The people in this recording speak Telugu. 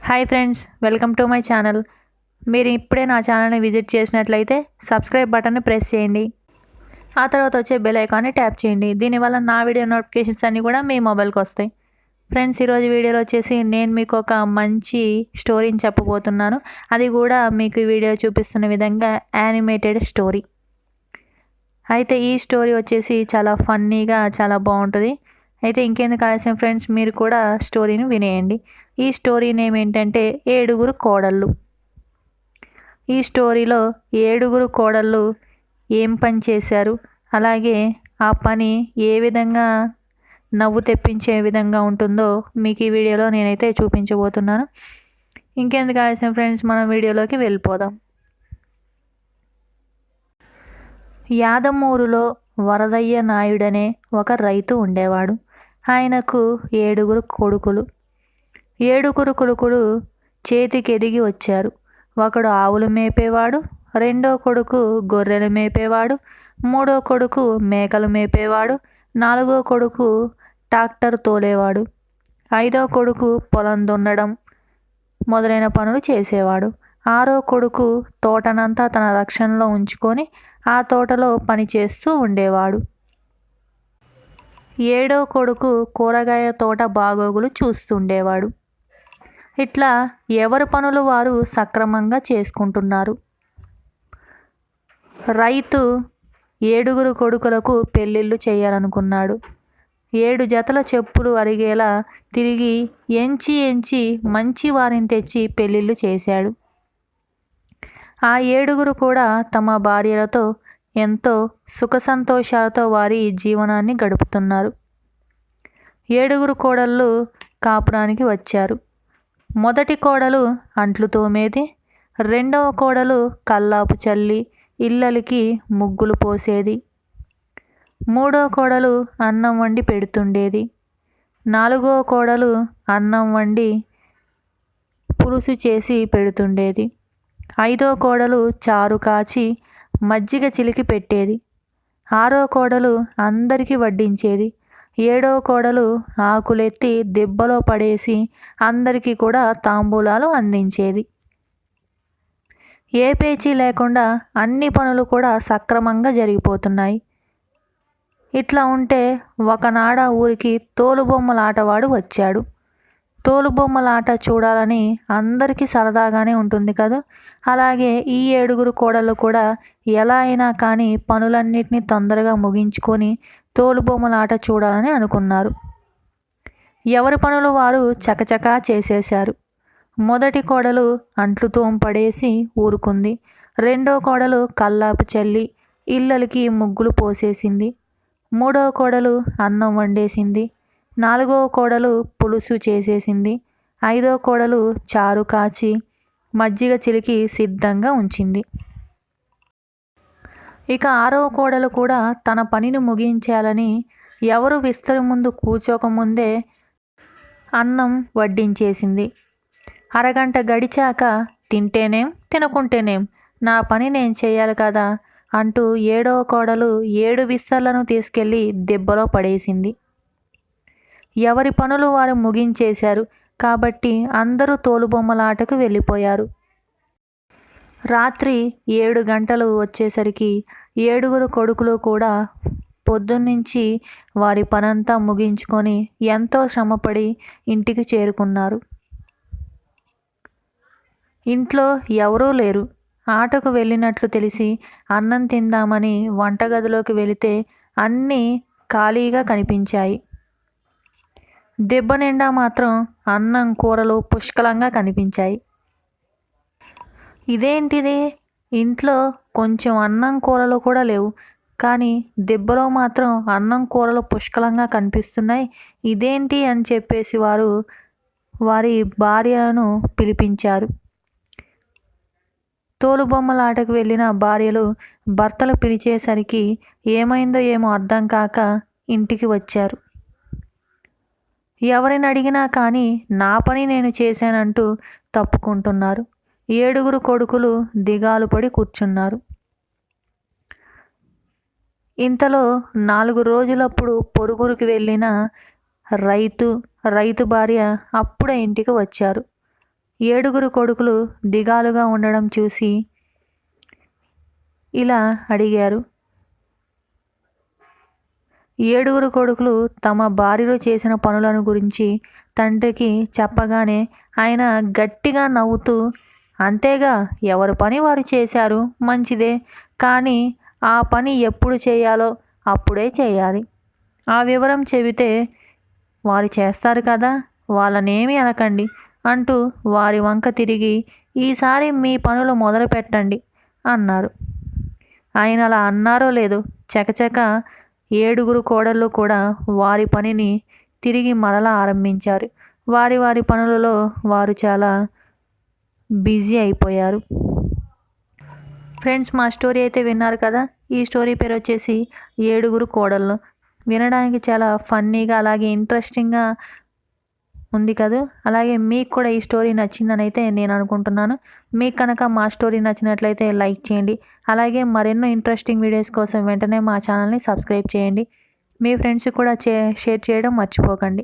Hi friends, welcome to my channel. మీరు ఇప్పుడే నా ఛానల్ని విజిట్ చేసినట్లయితే సబ్స్క్రైబ్ బటన్ని ప్రెస్ చేయండి. ఆ తర్వాత వచ్చే బెల్ ఐకాన్ని ట్యాప్ చేయండి. దీనివల్ల నా వీడియో నోటిఫికేషన్స్ అన్నీ కూడా మీ మొబైల్కి వస్తాయి. ఫ్రెండ్స్, ఈరోజు వీడియోలో వచ్చేసి నేను మీకు ఒక మంచి స్టోరీని చెప్పబోతున్నాను. అది కూడా మీకు ఈ వీడియో చూపిస్తున్న విధంగా యానిమేటెడ్ స్టోరీ. అయితే ఈ స్టోరీ వచ్చేసి చాలా ఫన్నీగా చాలా బాగుంటుంది. అయితే ఇంకెందుకు ఆలస్యం ఫ్రెండ్స్, మీరు కూడా స్టోరీని వినేయండి. ఈ స్టోరీ నేమ్ ఏంటంటే ఏడుగురు కోడళ్ళు. ఈ స్టోరీలో ఏడుగురు కోడళ్ళు ఏం పని చేశారు, అలాగే ఆ పని ఏ విధంగా నవ్వు తెప్పించే విధంగా ఉంటుందో మీకు ఈ వీడియోలో నేనైతే చూపించబోతున్నాను. ఇంకెందుకు ఆలస్యం ఫ్రెండ్స్, మనం వీడియోలోకి వెళ్ళిపోదాం. యాదమ్మూరులో వరదయ్య నాయుడనే ఒక రైతు ఉండేవాడు. ఆయనకు ఏడుగురు కొడుకులు. ఏడుగురు కొడుకులు చేతికి ఎదిగి వచ్చారు. ఒకడు ఆవులు మేపేవాడు, రెండో కొడుకు గొర్రెలు మేపేవాడు, మూడో కొడుకు మేకలు మేపేవాడు, నాలుగో కొడుకు ట్రాక్టర్ తోలేవాడు, ఐదో కొడుకు పొలం దున్నడం మొదలైన పనులు చేసేవాడు, ఆరో కొడుకు తోటనంతా తన రక్షణలో ఉంచుకొని ఆ తోటలో పనిచేస్తూ ఉండేవాడు, ఏడో కొడుకు కూరగాయ తోట బాగోగులు చూస్తుండేవాడు. ఇట్లా ఎవరి పనులు వారు సక్రమంగా చేసుకుంటున్నారు. రైతు ఏడుగురు కొడుకులకు పెళ్ళిళ్ళు చేయాలనుకున్నాడు. 7 జతల చెప్పులు అరిగేలా తిరిగి ఎంచి మంచి వారిని తెచ్చి పెళ్ళిళ్ళు చేశాడు. ఆ ఏడుగురు కూడా తమ భార్యలతో ఎంతో సుఖ సంతోషాలతో వారి జీవనాన్ని గడుపుతున్నారు. ఏడుగురు కోడళ్ళు కాపురానికి వచ్చారు. మొదటి కోడలు అంట్లు తోమేది, రెండవ కోడలు కల్లాపు చల్లి ఇళ్ళకి ముగ్గులు పోసేది, మూడో కోడలు అన్నం వండి పెడుతుండేది, నాలుగో కోడలు అన్నం వండి పులుసు చేసి పెడుతుండేది, ఐదో కోడలు చారు కాచి మజ్జిగ చిలికి పెట్టేది, ఆరో కోడలు అందరికీ వడ్డించేది, ఏడో కోడలు ఆకులెత్తి దెబ్బలో పడేసి అందరికీ కూడా తాంబూలాలు అందించేది. ఏ పేచీ లేకుండా అన్ని పనులు కూడా సక్రమంగా జరిగిపోతున్నాయి. ఇట్లా ఉంటే ఒకనాడ ఊరికి తోలుబొమ్మల ఆటవాడు వచ్చాడు. తోలుబొమ్మలాట చూడాలని అందరికీ సరదాగానే ఉంటుంది కదా. అలాగే ఈ ఏడుగురు కోడళ్ళు కూడా ఎలా అయినా కానీ పనులన్నిటినీ తొందరగా ముగించుకొని తోలుబొమ్మలాట చూడాలని అనుకున్నారు. ఎవరి పనులు వారు చకచకా చేసేశారు. మొదటి కోడలు అంట్లు తోంపడేసి ఊరుకుంది. రెండో కోడలు కల్లాపు చల్లి ఇళ్ళకి ముగ్గులు పోసేసింది. మూడో కోడలు అన్నం వండేసింది. నాలుగో కోడలు పులుసు చేసేసింది. ఐదో కోడలు చారు కాచి మజ్జిగ చిలికి సిద్ధంగా ఉంచింది. ఇక ఆరవ కోడలు కూడా తన పనిని ముగించాలని ఎవరు విస్తరి ముందు కూర్చోకముందే అన్నం వడ్డించేసింది. అరగంట గడిచాక తింటేనేం తినకుంటేనేం నా పని నేను చేయాలి కదా అంటూ ఏడవ కోడలు 7 విస్తర్లను తీసుకెళ్ళి దెబ్బలో పడేసింది. ఎవరి పనులు వారు ముగించేశారు కాబట్టి అందరూ తోలుబొమ్మలాటకు వెళ్ళిపోయారు. రాత్రి 7 గంటలు వచ్చేసరికి ఏడుగురు కొడుకులు కూడా పొద్దున్నుంచి వారి పనంతా ముగించుకొని ఎంతో శ్రమపడి ఇంటికి చేరుకున్నారు. ఇంట్లో ఎవరూ లేరు. ఆటకు వెళ్ళినట్లు తెలిసి అన్నం తిందామని వంటగదిలోకి వెళితే అన్నీ ఖాళీగా కనిపించాయి. దెబ్బ నిండా మాత్రం అన్నం కూరలు పుష్కలంగా కనిపించాయి. ఇదేంటిది, ఇంట్లో కొంచెం అన్నం కూరలు కూడా లేవు, కానీ దెబ్బలో మాత్రం అన్నం కూరలు పుష్కలంగా కనిపిస్తున్నాయి, ఇదేంటి అని చెప్పేసి వారు వారి భార్యలను పిలిపించారు. తోలుబొమ్మలాటకు వెళ్ళిన భార్యలు భర్తలు పిలిచేసరికి ఏమైందో ఏమో అర్థం కాక ఇంటికి వచ్చారు. ఎవరిని అడిగినా కానీ నా పని నేను చేశానంటూ తప్పుకుంటున్నారు. ఏడుగురు కొడుకులు దిగాలు పడి కూర్చున్నారు. ఇంతలో 4 రోజులప్పుడు పొరుగురికి వెళ్ళిన రైతు భార్య అప్పుడే ఇంటికి వచ్చారు. 7 కొడుకులు దిగాలుగా ఉండడం చూసి ఇలా అడిగారు. 7 కొడుకులు తమ భార్యలు చేసిన పనులను గురించి తండ్రికి చెప్పగానే ఆయన గట్టిగా నవ్వుతూ, అంతేగా, ఎవరి పని వారు చేశారు, మంచిదే, కానీ ఆ పని ఎప్పుడు చేయాలో అప్పుడే చేయాలి. ఆ వివరం చెబితే వారు చేస్తారు కదా, వాళ్ళనేమీ అనకండి అంటూ వారి వంక తిరిగి, ఈసారి మీ పనులు మొదలు పెట్టండి అన్నారు. ఆయన అలా అన్నారో లేదో చకచక 7 కోడళ్ళు కూడా వారి పనిని తిరిగి మరలా ఆరంభించారు. వారి వారి పనులలో వారు చాలా బిజీ అయిపోయారు. ఫ్రెండ్స్, మా స్టోరీ అయితే విన్నారు కదా. ఈ స్టోరీ పేరు వచ్చేసి 7 కోడళ్ళు. వినడానికి చాలా ఫన్నీగా అలాగే ఇంట్రెస్టింగ్గా ఉంది కదా. అలాగే మీకు కూడా ఈ స్టోరీ నచ్చిందని అయితే నేను అనుకుంటున్నాను. మీకు కనుక మా స్టోరీ నచ్చినట్లయితే లైక్ చేయండి. అలాగే మరెన్నో ఇంట్రెస్టింగ్ వీడియోస్ కోసం వెంటనే మా ఛానల్ని సబ్స్క్రైబ్ చేయండి. మీ ఫ్రెండ్స్ కూడా షేర్ చేయడం మర్చిపోకండి.